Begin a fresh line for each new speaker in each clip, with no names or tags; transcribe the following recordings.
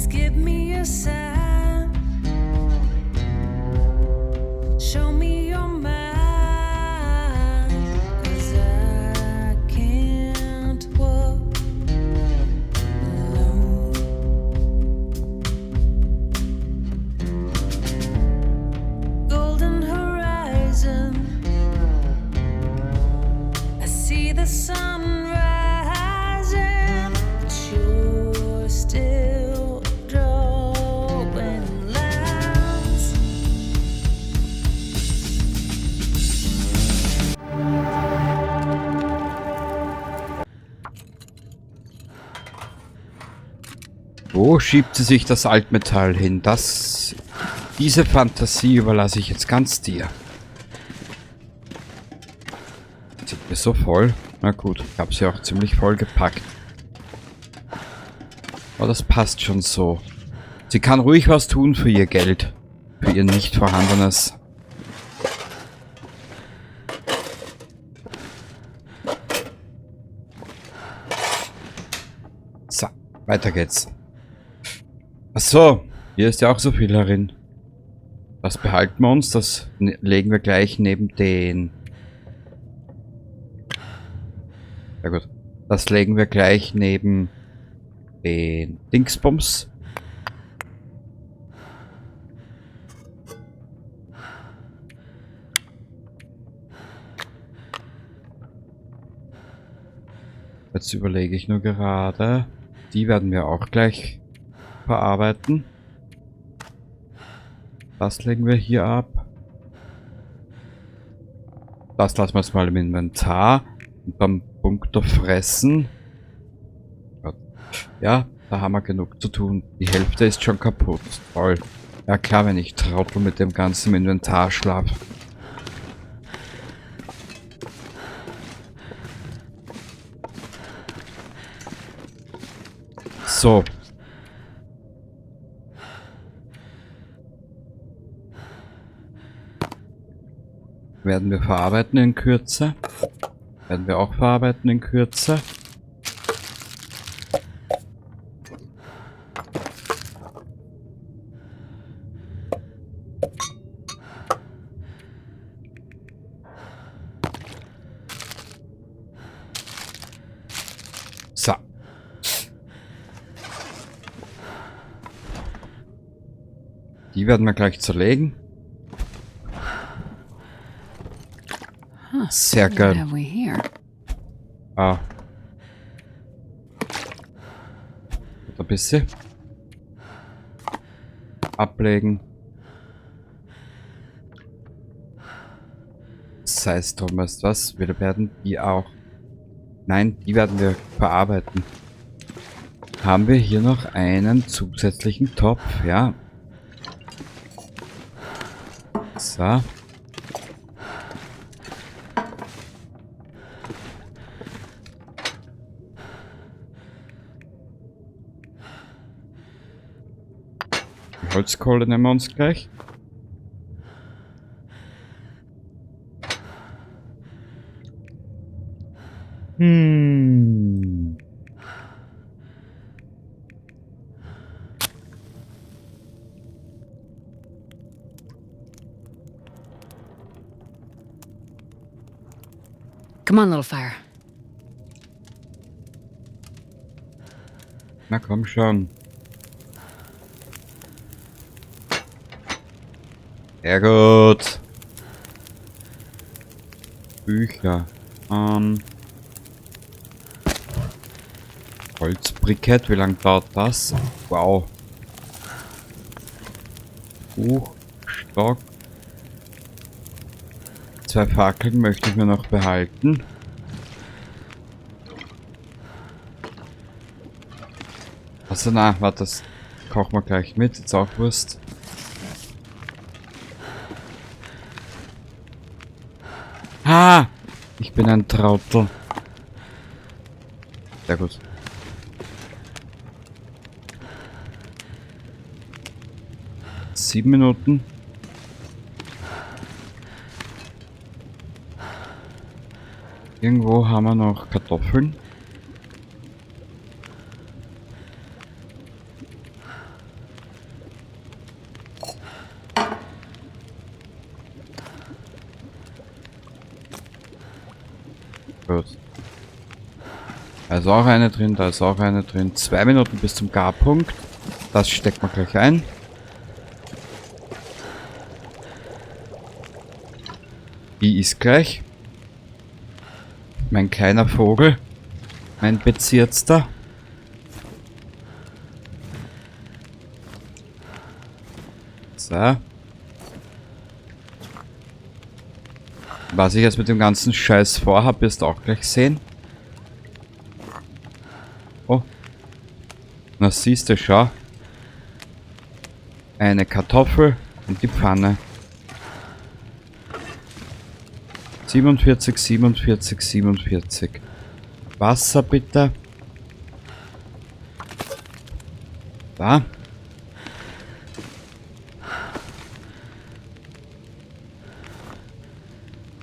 Please give me a sign. Show me your mind. 'Cause I can't walk alone. Golden horizon. I see the sun rising, but you're still drawing lines.
Wo schiebt sie sich das Altmetall hin? Diese Fantasie überlasse ich jetzt ganz dir. Sind wir so voll? Na gut, ich habe sie auch ziemlich voll gepackt. Aber das passt schon so. Sie kann ruhig was tun für ihr Geld. Für ihr nicht vorhandenes. So, weiter geht's. Ach so, hier ist ja auch so viel darin. Das behalten wir uns, das legen wir gleich neben den... Ja gut, das legen wir gleich neben den Dingsbums. Jetzt überlege ich nur gerade, die werden wir auch gleich verarbeiten. Das legen wir hier ab. Das lassen wir jetzt mal im Inventar. Und beim Punkto fressen. Ja, da haben wir genug zu tun. Die Hälfte ist schon kaputt. Toll. Ja klar, wenn ich Trottel mit dem ganzen Inventar schlaf. So. Werden wir verarbeiten in Kürze. Werden wir auch verarbeiten in Kürze. So. Die werden wir gleich zerlegen. Sehr
What
gut.
have we here?
Ah. Ein bisschen. Ablegen. Das heißt, drum ist was. Wir werden die auch... Nein, die werden wir verarbeiten. Haben wir hier noch einen zusätzlichen Topf? Ja. So. Die Holzkohle nehmen wir uns gleich.
Come on, little fire.
Na komm schon. Sehr gut. Bücher. Holzbrikett, wie lange dauert das? Wow. Buch, Stock. 2 Fackeln möchte ich mir noch behalten. Also na, warte, das kochen wir gleich mit, jetzt auch Wurst. Ah! Ich bin ein Trottel. Sehr gut. Sieben Minuten. Irgendwo haben wir noch Kartoffeln. Gut. Da ist auch eine drin, da ist auch eine drin. 2 Minuten bis zum Garpunkt. Das steckt man gleich ein. Die ist gleich. Mein kleiner Vogel. Mein Bezirkster. So. Was ich jetzt mit dem ganzen Scheiß vorhab, wirst du auch gleich sehen. Oh. Na siehst du, schau. Eine Kartoffel in die Pfanne. 47, 47, 47. Wasser bitte. Da.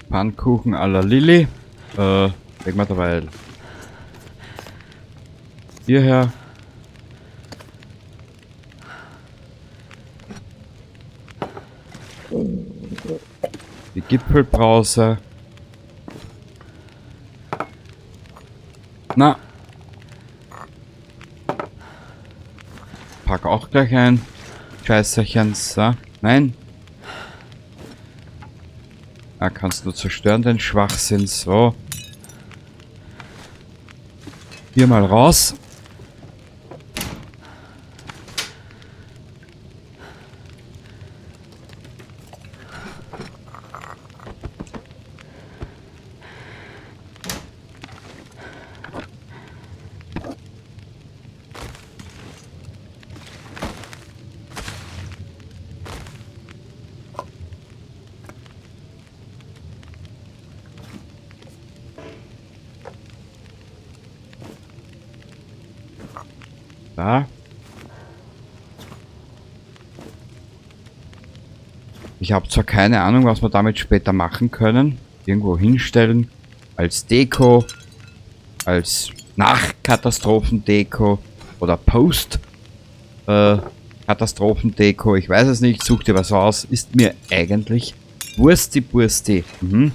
Pfannkuchen à la Lilly. Weg mal dabei. Hierher. Die Gipfelbrause. Na. Pack auch gleich ein. Scheißerchen. So. Nein. Ah, kannst du zerstören, den Schwachsinn. So. Hier mal raus. Da. Ich habe zwar keine Ahnung, was wir damit später machen können. Irgendwo hinstellen. Als Deko. Als Nach-Katastrophendeko. Oder Post-Katastrophendeko. Ich weiß es nicht. Such dir was aus. Ist mir eigentlich Wursti. Mhm.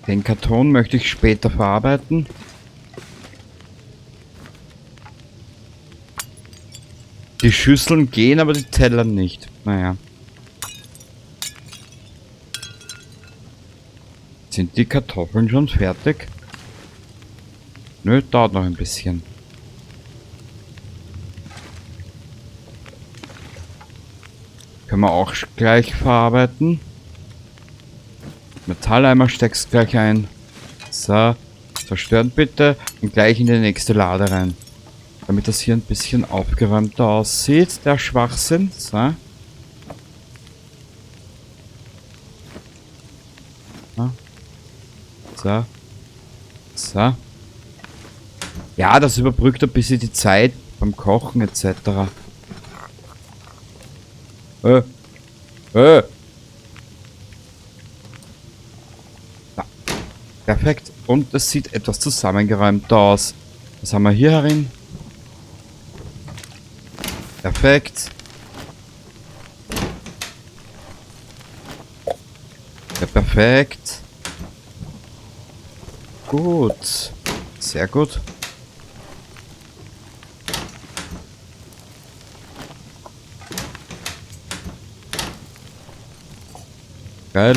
Den Karton möchte ich später verarbeiten. Die Schüsseln gehen, aber die Teller nicht. Naja. Sind die Kartoffeln schon fertig? Nö, dauert noch ein bisschen. Können wir auch gleich verarbeiten. Metalleimer steckst gleich ein. So. Zerstören bitte. Und gleich in die nächste Lade rein. Damit das hier ein bisschen aufgeräumter aussieht. Der Schwachsinn. So. So. So. Ja, das überbrückt ein bisschen die Zeit beim Kochen etc. Perfekt. Und es sieht etwas zusammengeräumter aus. Was haben wir hier herin? Perfekt. Ja, perfekt. Gut. Sehr gut. Geil.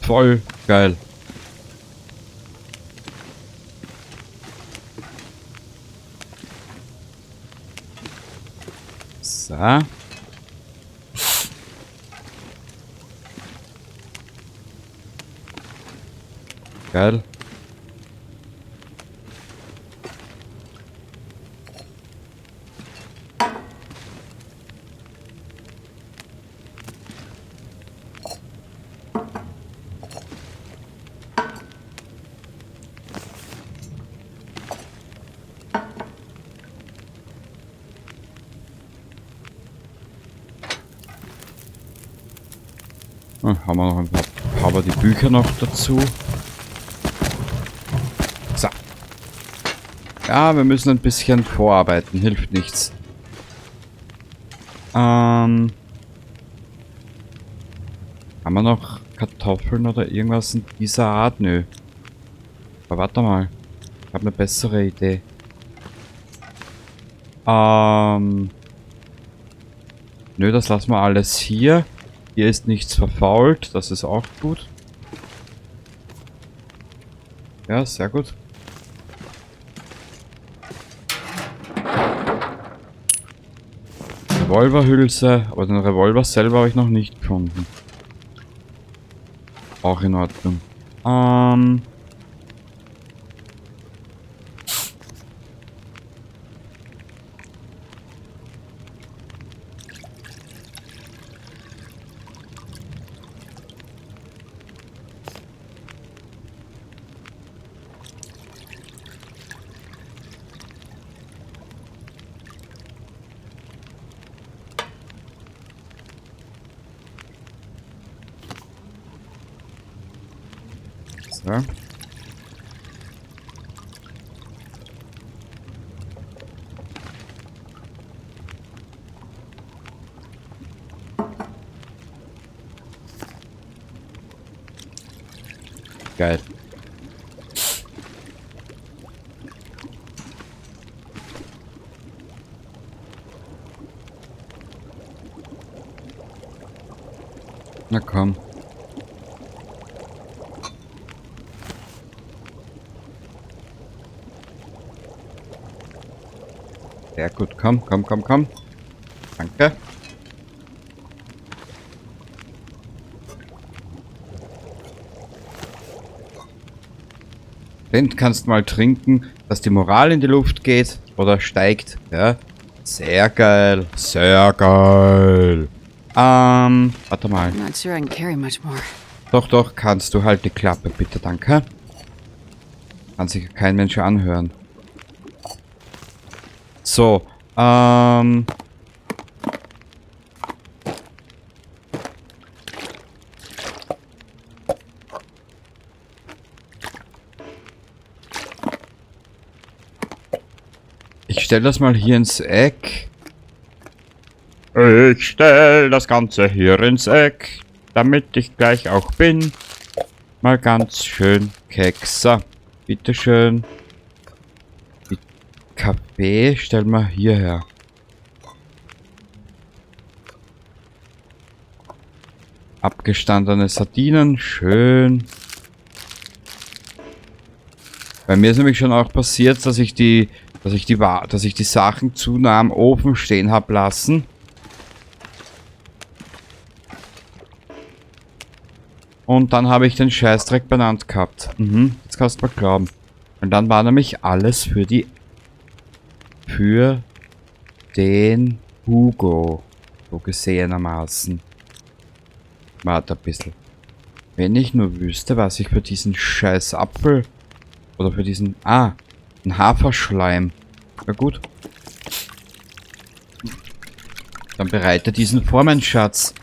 Voll geil. So. Geil. Haben wir noch ein paar Aber die Bücher noch dazu. So. Ja, wir müssen ein bisschen vorarbeiten. Hilft nichts. Haben wir noch Kartoffeln oder irgendwas in dieser Art? Nö. Aber warte mal. Ich habe eine bessere Idee. Nö, das lassen wir alles hier. Hier ist nichts verfault. Das ist auch gut. Ja, sehr gut. Revolverhülse. Aber den Revolver selber habe ich noch nicht gefunden. Auch in Ordnung. So. Geil. Na komm. Sehr gut, komm. Danke. Den kannst mal trinken, dass die Moral in die Luft geht oder steigt. Ja. Sehr geil. Sehr geil. Warte mal.
I'm not sure I can carry much more.
Doch, kannst du. Halt die Klappe, bitte, danke. Kann sich kein Mensch anhören. So, ich stelle das mal hier ins Eck. Ich stell das Ganze hier ins Eck, damit ich gleich auch bin. Mal ganz schön Kekser. Bitteschön. Die Kaffee stellen wir hierher. Abgestandene Sardinen, schön. Bei mir ist nämlich schon auch passiert, dass ich die Sachen zu nah am Ofen stehen habe lassen. Und dann habe ich den Scheißdreck benannt gehabt. Jetzt kannst du mal glauben. Und dann war nämlich alles für den Hugo. So gesehenermaßen. Warte ein bisschen. Wenn ich nur wüsste, was ich für diesen scheiß Apfel oder für diesen... ein Haferschleim. Na gut. Dann bereite diesen vor, mein Schatz.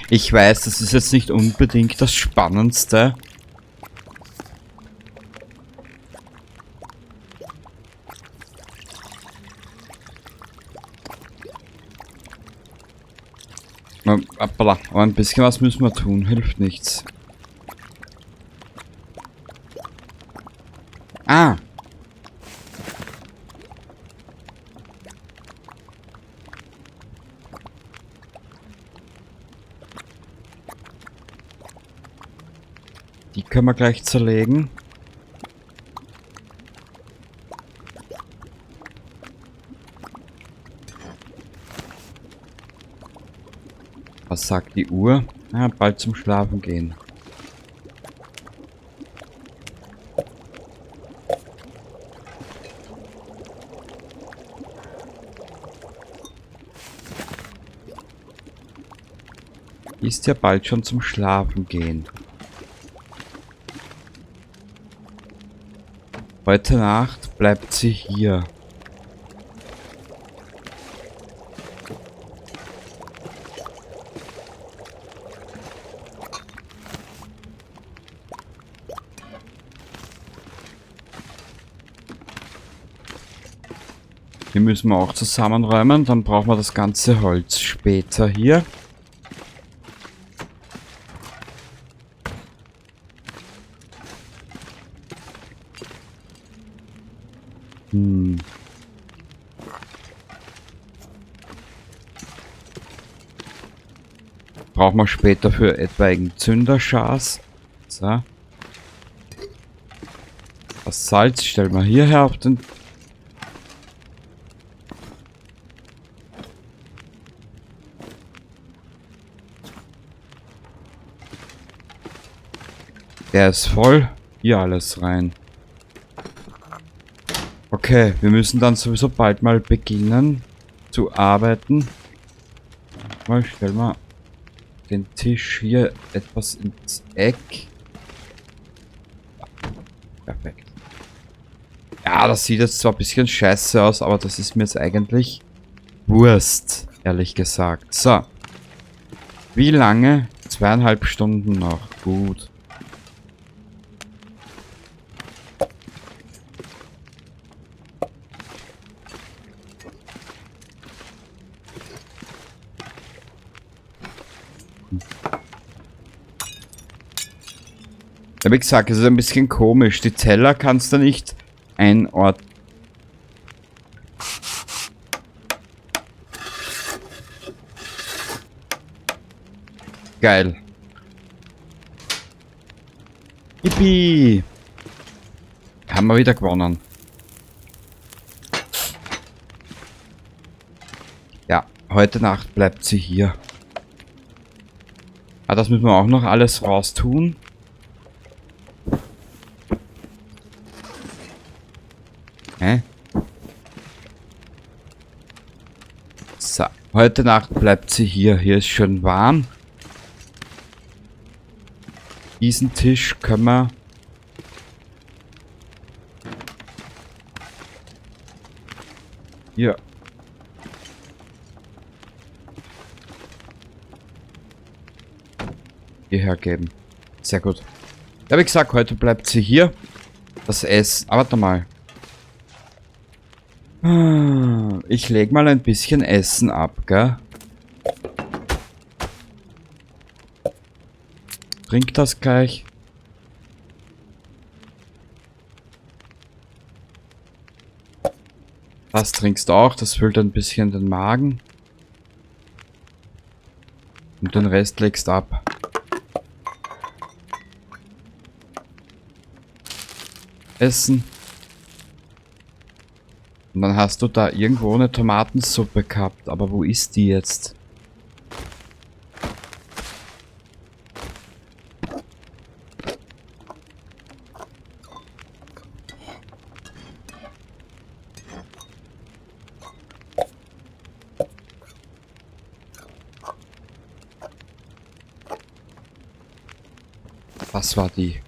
Ich weiß, das ist jetzt nicht unbedingt das Spannendste. Aber ein bisschen was müssen wir tun, hilft nichts. Ah! Die können wir gleich zerlegen. Was sagt die Uhr? Ah, bald zum Schlafen gehen. ist ja bald schon zum Schlafen gehen. Heute Nacht bleibt sie hier. Die müssen wir auch zusammenräumen, dann brauchen wir das ganze Holz später hier. Brauchen wir später für etwaigen Zünderschas. So. Das Salz stellen wir hierher auf den... Der ist voll. Hier alles rein. Okay, wir müssen dann sowieso bald mal beginnen zu arbeiten. Mal stellen wir den Tisch hier etwas ins Eck. Perfekt. Ja, das sieht jetzt zwar ein bisschen scheiße aus, aber das ist mir jetzt eigentlich Wurst, ehrlich gesagt. So. Wie lange? 2,5 Stunden noch. Gut. Ja, wie gesagt, es ist ein bisschen komisch. Die Teller kannst du nicht einordnen. Geil. Yippie! Haben wir wieder gewonnen. Ja, heute Nacht bleibt sie hier. Ah, das müssen wir auch noch alles raustun. So, heute Nacht bleibt sie hier. Hier ist schön warm. Diesen Tisch können wir... Hier. Hierher geben. Sehr gut. Ja, wie gesagt, heute bleibt sie hier. Das Essen. Aber warte mal. Ich leg mal ein bisschen Essen ab, gell? Trink das gleich. Das trinkst du auch, das füllt ein bisschen den Magen. Und den Rest legst ab. Essen. Und dann hast du da irgendwo eine Tomatensuppe gehabt. Aber wo ist die jetzt? Was war die?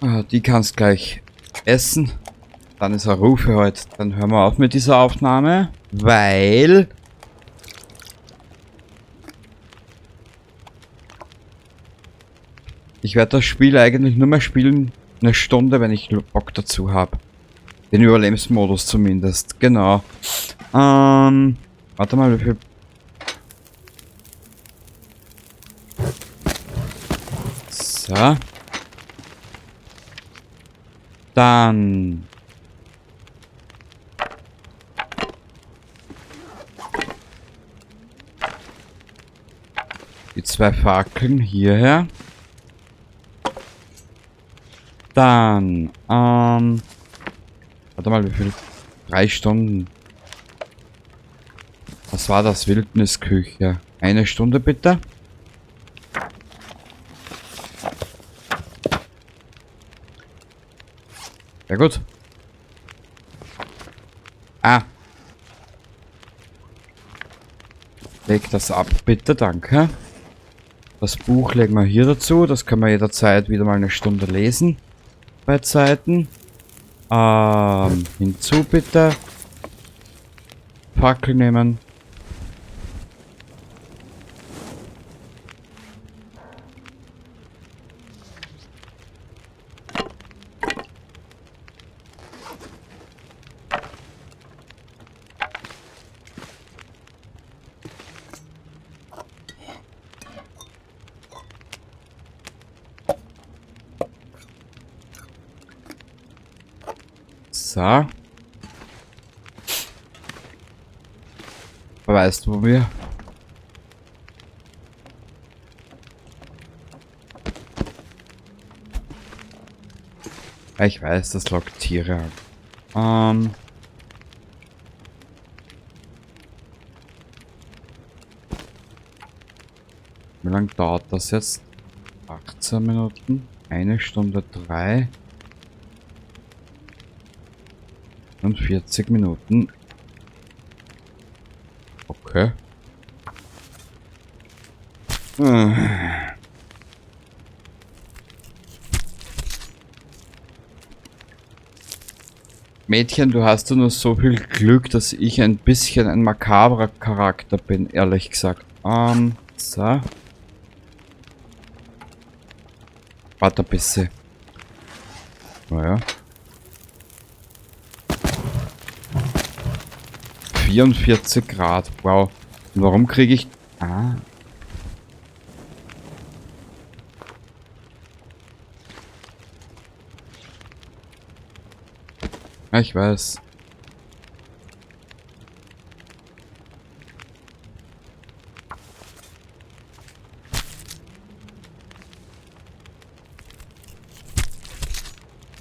Ah, die kannst gleich essen. Dann ist er Ruhe für heute. Dann hören wir auf mit dieser Aufnahme, weil ich werde das Spiel eigentlich nur mehr spielen eine Stunde, wenn ich Bock dazu habe. Den Überlebensmodus zumindest. Genau. Warte mal, wie viel... So. Dann... Die 2 Fackeln hierher. Dann, warte mal, wie viel? 3 Stunden. Was war das? Wildnisküche. 1 Stunde bitte. Ja gut. Leg das ab, bitte, danke. Das Buch legen wir hier dazu. Das können wir jederzeit wieder mal eine Stunde lesen. Bei Zeiten. Hinzu bitte. Fackel nehmen. So. Weißt du, wo wir? Ich weiß, das lockt Tiere an. Wie lange dauert das jetzt? 18 Minuten? 1 Stunde 3 und 40 Minuten. Okay. Mädchen, du hast ja nur so viel Glück, dass ich ein bisschen ein makabrer Charakter bin, ehrlich gesagt. So. Warte ein bisschen. Naja. 44 Grad. Wow. Und warum kriege ich... Ah. Ja, ich weiß.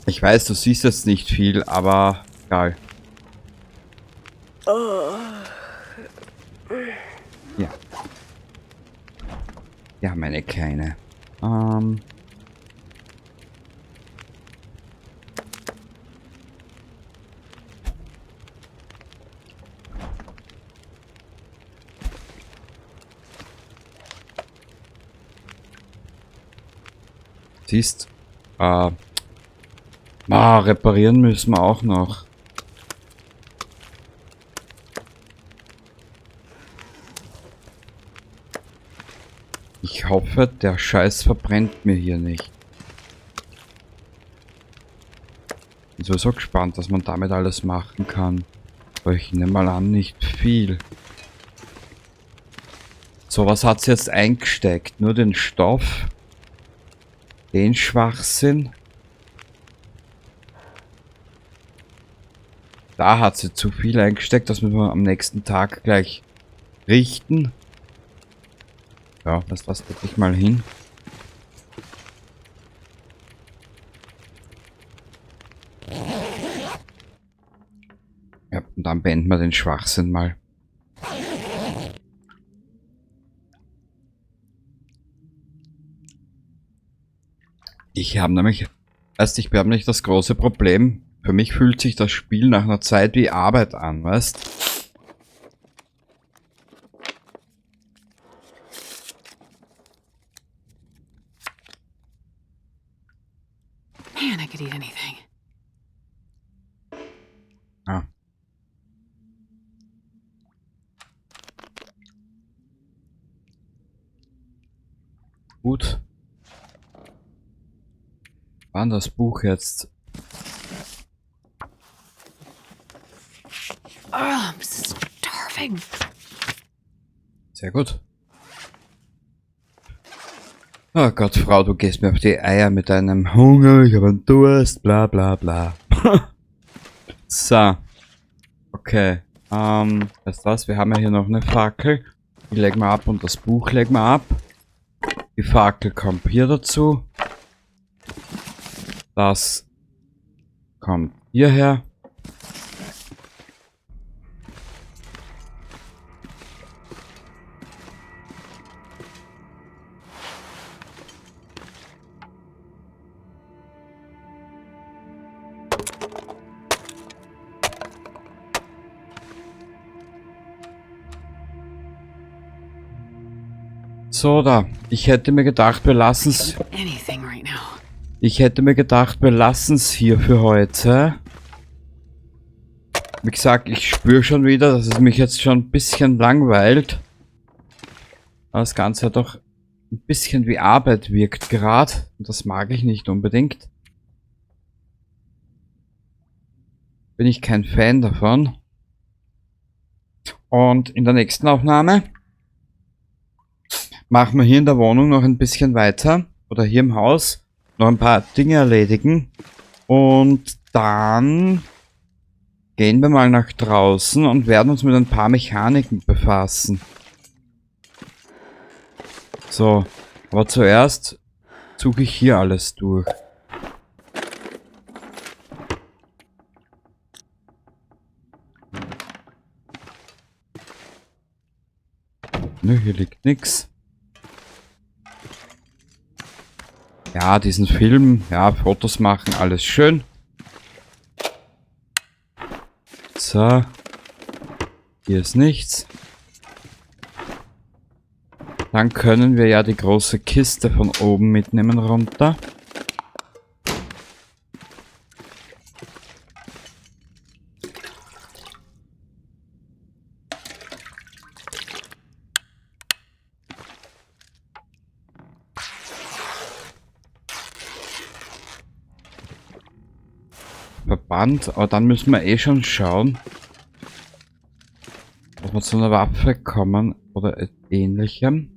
Ich weiß, du siehst jetzt nicht viel, aber egal. Ja. Ja, meine Kleine. Siehst, reparieren müssen wir auch noch. Ich hoffe, der Scheiß verbrennt mir hier nicht. Ich bin so gespannt, was man damit alles machen kann. Aber ich nehme mal an, nicht viel. So, was hat sie jetzt eingesteckt? Nur den Stoff? Den Schwachsinn? Da hat sie zu viel eingesteckt, das müssen wir am nächsten Tag gleich richten. Ja, das lasse ich mal hin. Ja, und dann beenden wir den Schwachsinn mal. Ich habe nämlich, ich habe nicht das große Problem. Für mich fühlt sich das Spiel nach einer Zeit wie Arbeit an, weißt?
Man, I could eat anything.
Ah. Gut. Wann das Buch jetzt?
Oh, I'm starving.
Sehr gut. Oh Gott, Frau, du gehst mir auf die Eier mit deinem Hunger, ich habe einen Durst, bla bla bla. So. Okay. Weißt du was? Wir haben ja hier noch eine Fackel. Die legen wir ab und das Buch legen wir ab. Die Fackel kommt hier dazu. Das kommt hierher. So, da. Ich hätte mir gedacht, wir lassen's.
Anything right now.
Ich hätte mir gedacht, wir lassen's hier für heute. Wie gesagt, ich spüre schon wieder, dass es mich jetzt schon ein bisschen langweilt. Aber das Ganze hat doch ein bisschen wie Arbeit wirkt gerade. Und das mag ich nicht unbedingt. Bin ich kein Fan davon. Und in der nächsten Aufnahme machen wir hier in der Wohnung noch ein bisschen weiter. Oder hier im Haus noch ein paar Dinge erledigen. Und dann gehen wir mal nach draußen und werden uns mit ein paar Mechaniken befassen. So, aber zuerst suche ich hier alles durch. Nö, hier liegt nix. Ja, diesen Film, ja, Fotos machen, alles schön. So. Hier ist nichts. Dann können wir ja die große Kiste von oben mitnehmen runter. Verband, aber dann müssen wir eh schon schauen, ob wir zu einer Waffe kommen oder ähnlichem.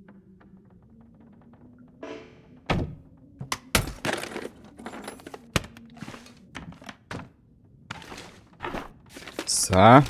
So.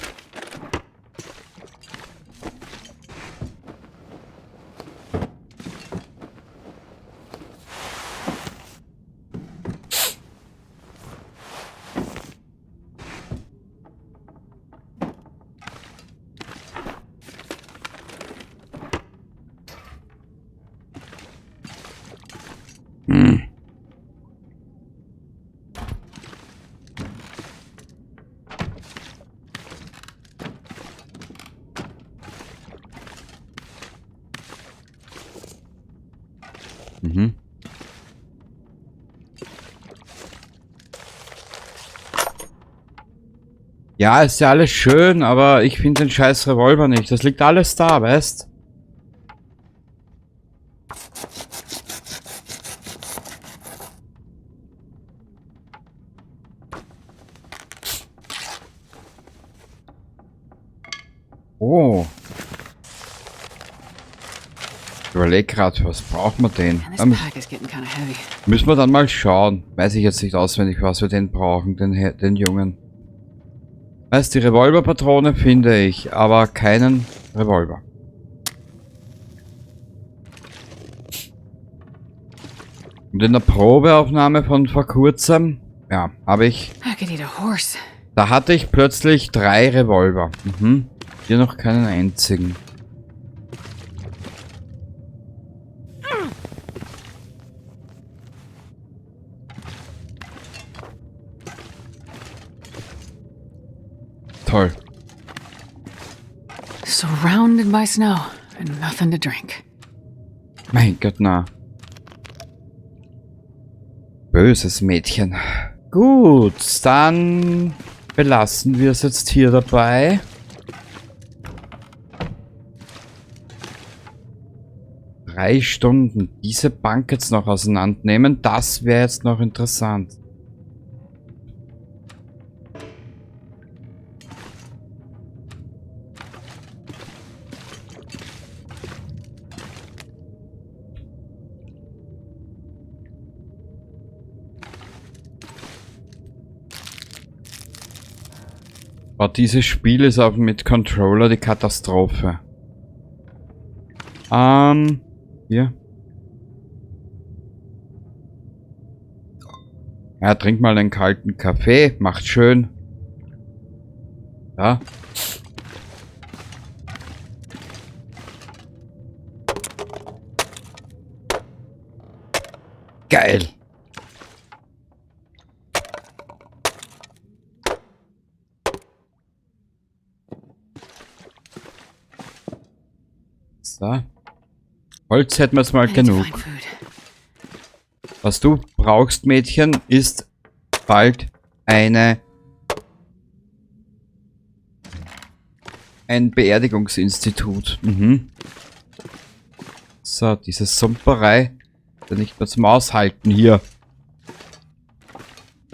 Mhm. Ja, ist ja alles schön, aber ich finde den scheiß Revolver nicht. Das liegt alles da, weißt? Oh. Ich überleg grad, was braucht man denn?
Man, this pack is getting kind of heavy.
Müssen wir dann mal schauen. Weiß ich jetzt nicht auswendig, was wir denn brauchen, den Jungen. Weißt, die Revolverpatrone finde ich, aber keinen Revolver. Und in der Probeaufnahme von vor kurzem, ja, habe ich,
I could eat a horse.
da hatte ich plötzlich 3 Revolver. Mhm. Hier noch keinen einzigen. Toll.
Surrounded by snow and nothing to drink.
Mein Gott, na. Böses Mädchen. Gut, dann belassen wir es jetzt hier dabei. Drei Stunden. Diese Bank jetzt noch auseinandernehmen, das wäre jetzt noch interessant. Aber dieses Spiel ist auch mit Controller die Katastrophe. Hier. Ja, trink mal einen kalten Kaffee, macht schön. Ja. Geil. So. Holz hätten wir jetzt mal
I need to
genug.
find food.
Was du brauchst, Mädchen, ist bald ein Beerdigungsinstitut. Mhm. So, diese Sumperei ist ja nicht mehr zum Aushalten hier.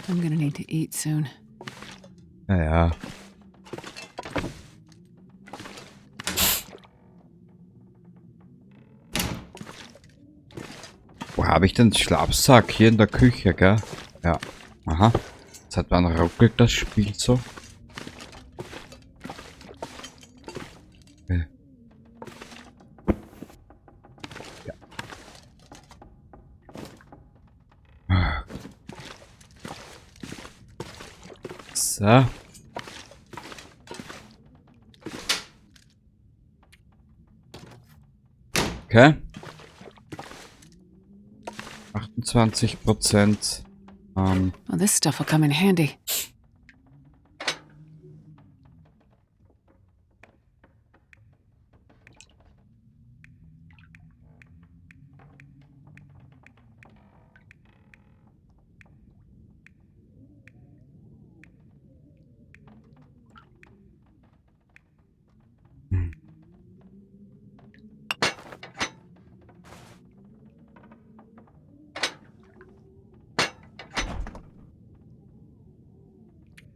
I'm gonna need to eat soon.
Naja. Wo habe ich denn den Schlafsack? Hier in der Küche, gell? Ja. Aha. Seit wann ruckelt das Spiel so? Ja. So. Okay. 28%.
Well, this stuff will come in handy.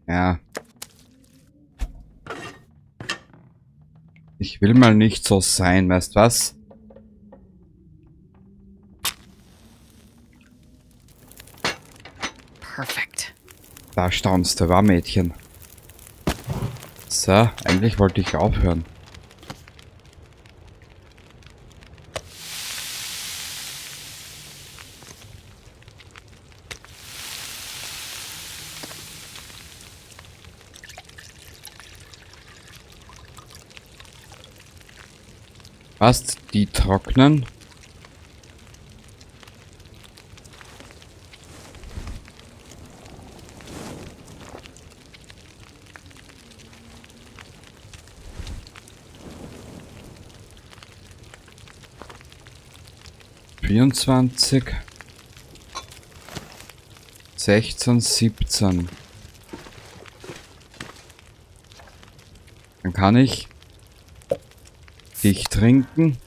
Ja. Ich will mal nicht so sein, weißt was?
Perfect.
Da staunst du, war Mädchen. So, eigentlich wollte ich aufhören. Passt, die trocknen. ...24... ...16, 17... Dann kann ich... ...dich trinken...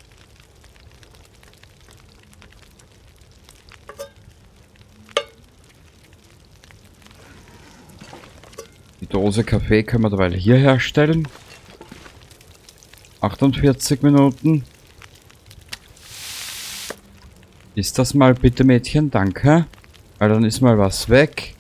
...die Dose Kaffee können wir dabei hier herstellen... ...48 Minuten... Ist das mal bitte, Mädchen? Danke. Weil dann ist mal was weg.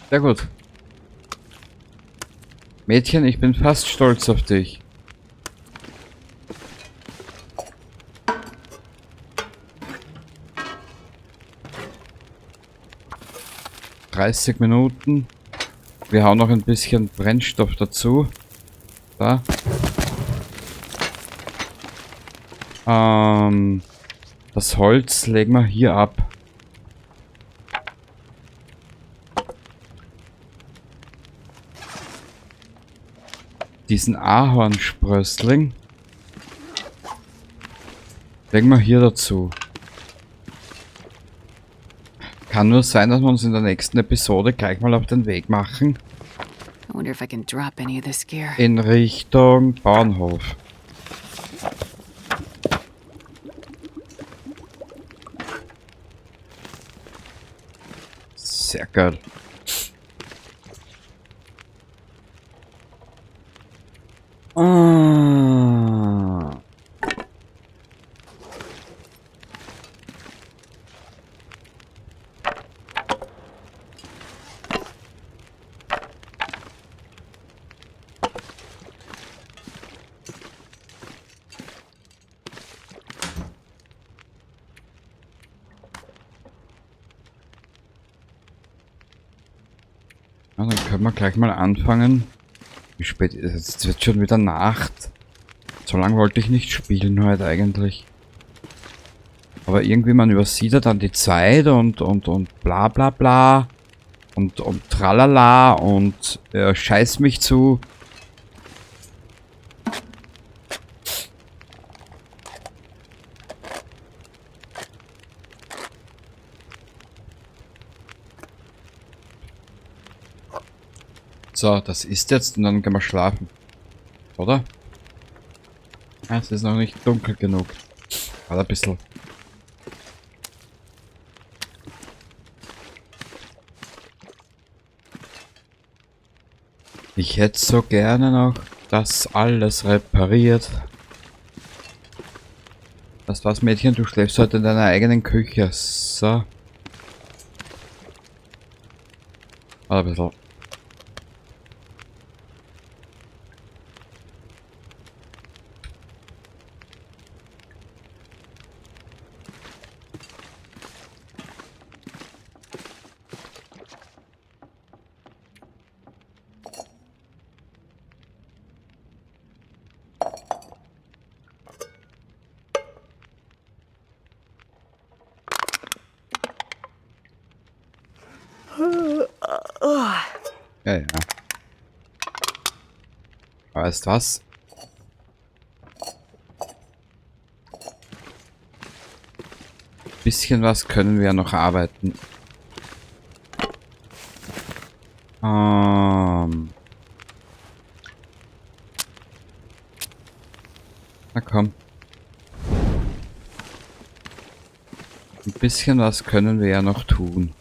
Sehr gut. Mädchen, ich bin fast stolz auf dich. ...30 Minuten. Wir hauen noch ein bisschen Brennstoff dazu. Da. Das Holz legen wir hier ab. Diesen Ahornsprössling legen wir hier dazu. Kann nur sein, dass wir uns in der nächsten Episode gleich mal auf den Weg machen.
I wonder if I can drop any of this gear.
In Richtung Bauernhof. Sehr geil. Ah. Ja, dann können wir gleich mal anfangen. Wie spät ist es? Jetzt wird schon wieder Nacht. So lange wollte ich nicht spielen heute eigentlich. Aber irgendwie man übersieht ja dann die Zeit und bla bla bla. Und tralala und scheiß mich zu. So, das ist jetzt und dann gehen wir schlafen. Oder? Ah, es ist noch nicht dunkel genug. Hat ein bisschen. Ich hätte so gerne noch das alles repariert. Das war's, Mädchen, du schläfst heute in deiner eigenen Küche. So. Ein bisschen. Ja, ja. Weißt was? Bisschen was können wir noch arbeiten. Na komm. Ein bisschen was können wir ja noch tun.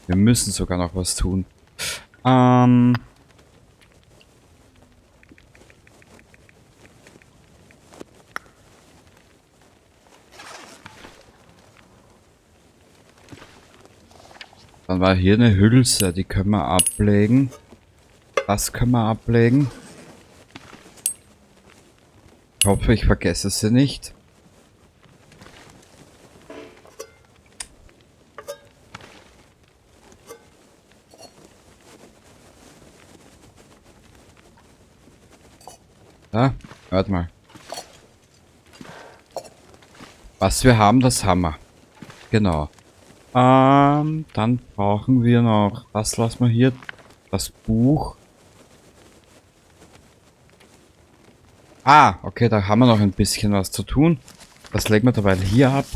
Wir müssen sogar noch was tun. Dann war hier eine Hülse, die können wir ablegen. Das können wir ablegen. Ich hoffe, ich vergesse sie nicht. Ja, warte mal. Was wir haben, das haben wir. Genau. Dann brauchen wir noch, das lassen wir hier, das Buch. Ah, okay, da haben wir noch ein bisschen was zu tun. Das legen wir dabei hier ab.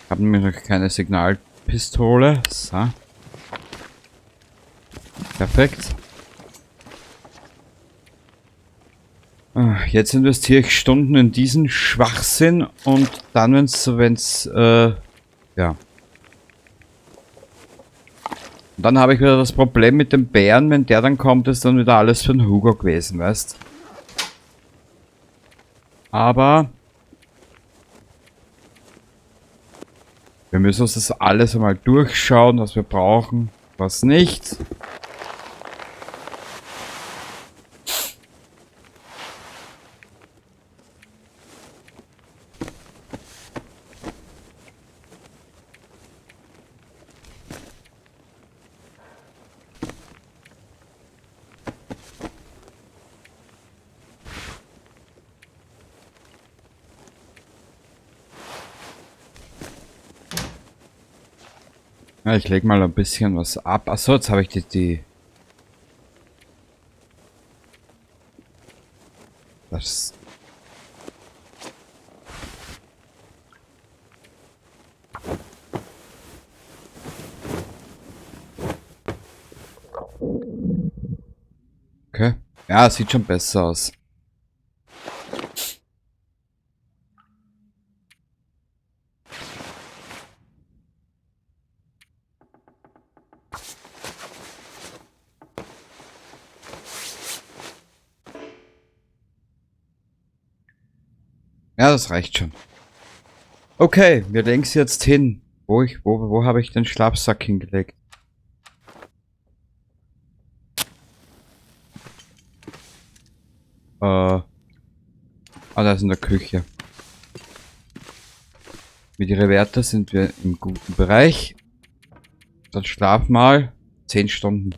Haben wir noch keine Signalpistole. So. Perfekt. Jetzt investiere ich Stunden in diesen Schwachsinn und dann, wenn's, ja. Und dann habe ich wieder das Problem mit dem Bären, wenn der dann kommt, ist dann wieder alles für den Hugo gewesen, weißt? Aber wir müssen uns das alles einmal durchschauen, was wir brauchen, was nicht. Ja, ich lege mal ein bisschen was ab. Achso, jetzt habe ich die... Das... Okay. Ja, sieht schon besser aus. Ja, das reicht schon. Okay, wir legen es jetzt hin. Wo habe ich den Schlafsack hingelegt? Ah, da ist in der Küche. Mit ihren Werten sind wir im guten Bereich. Dann schlaf mal 10 Stunden.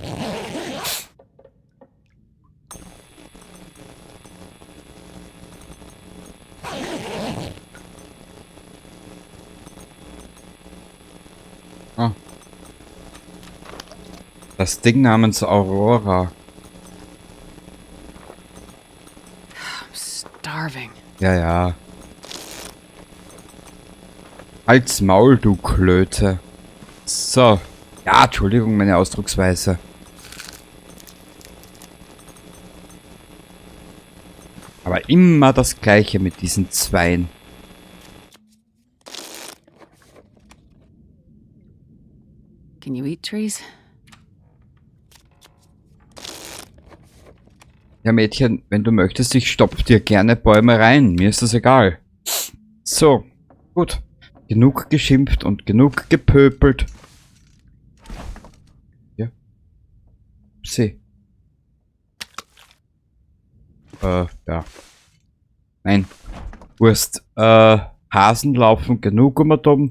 Ah. Das Ding namens Aurora.
I'm starving.
Ja, ja. Halt's Maul, du Klöte. So. Ja, Entschuldigung, meine Ausdrucksweise. Aber immer das Gleiche mit diesen Zweien.
Can you eat trees?
Ja, Mädchen, wenn du möchtest, ich stopf dir gerne Bäume rein. Mir ist das egal. So, gut. Genug geschimpft und genug gepöbelt. Ja. Upsi. Ja. Nein. Wurst. Hasen laufen genug um und um.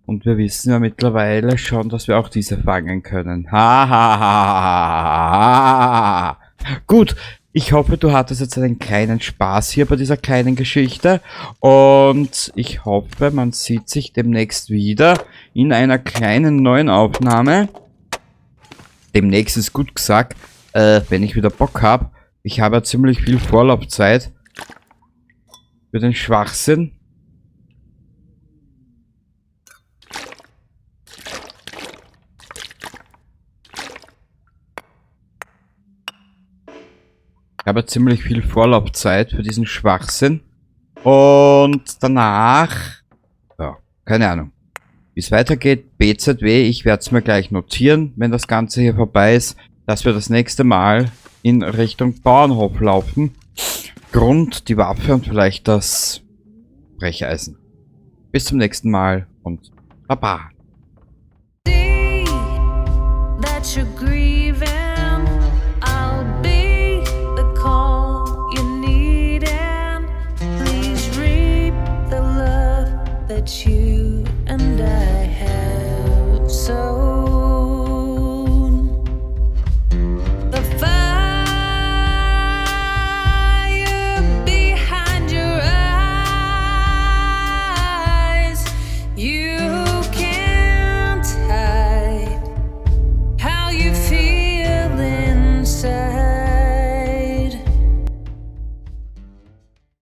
Und wir wissen ja mittlerweile schon, dass wir auch diese fangen können. Ha, ha, ha, ha, ha. Gut, ich hoffe, du hattest jetzt einen kleinen Spaß hier bei dieser kleinen Geschichte. Und ich hoffe, man sieht sich demnächst wieder in einer kleinen neuen Aufnahme. Demnächst ist gut gesagt, wenn ich wieder Bock habe. Ich habe ja ziemlich viel Vorlaufzeit für den Schwachsinn. Ich habe ziemlich viel Vorlaufzeit für diesen Schwachsinn. Und danach, ja, keine Ahnung, wie es weitergeht. BZW, ich werde es mir gleich notieren, wenn das Ganze hier vorbei ist, dass wir das nächste Mal in Richtung Bauernhof laufen. Grund, die Waffe und vielleicht das Brecheisen. Bis zum nächsten Mal und Baba.
See that you're grieving.